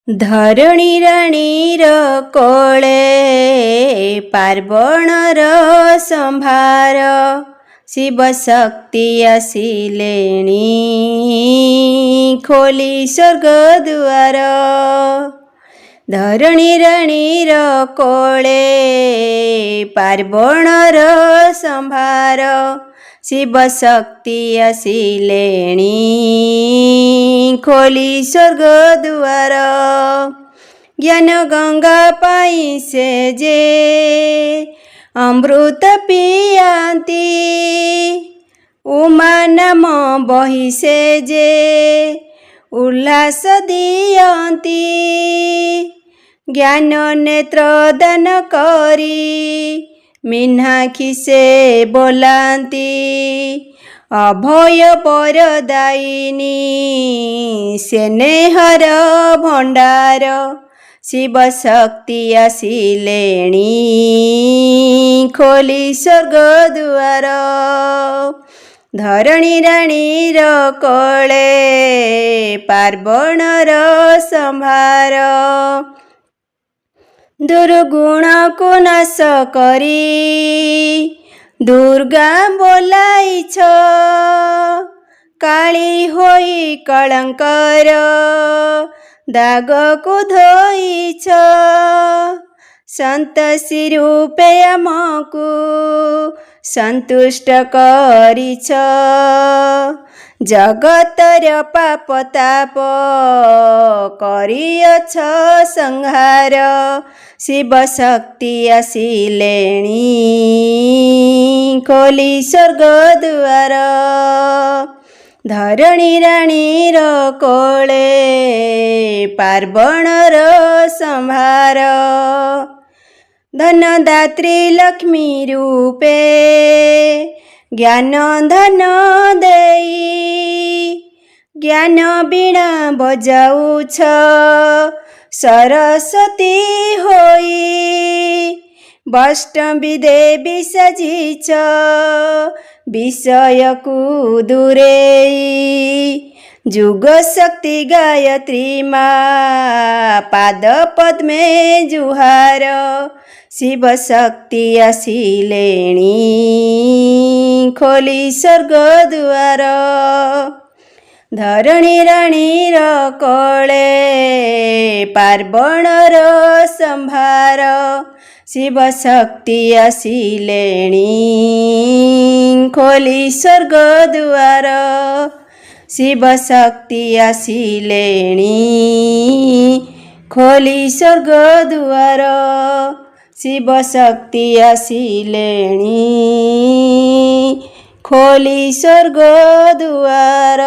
धरणी राणीर कोळे पार्वणर संभार शिव शक्ति आसिलेणी खोली स्वर्ग दुआर। धरणी राणीर कोळे पार्वणर संभार शिव शक्ति आसिलेणी खोली स्वर्ग दुआर। ज्ञान गंगा पाई से जे अमृत पियांती उमा नाम बही से जे उल्लास दियंती। ज्ञान नेत्र दान करी मीनाक्षी से बोलांती अभय परदायिनी स्नेहर भंडार शिव शक्ति आसिलेणी खोली स्वर्ग दुआर। धरणी राणीर कोळे पार्वणर संभार दुर्गुण को नाश करी दुर्गा बोलाइछ काली होई कलंकर दाग को धोइछ। संत रूपे आमको संतुष्ट करिछ जगतर पाप ताप करिअछ संहार शिव शक्ति आसिलेणी खोली स्वर्ग दुआर। धरणी राणीर कोळे पार्वणर संभार धनदात्री लक्ष्मी रूपे ज्ञान धन देई ज्ञान बीणा बजाउछ सरस्वती होई। वैष्णवी देवी सजिछ विषय को दूरेई जुग शक्ति गायत्री माँ पाद पद्मे जुहार शिव शक्ति आसिलेणी खोली स्वर्ग दुआर। धरणी राणीर कोळे पार्वणर संभार शिव शक्ति आसिलेणी खोली स्वर्ग दुआर। शिव शक्ति आसिलेणी खोली स्वर्ग दुआर। शिव शक्ति आसिलेणी खोली स्वर्ग दुआर।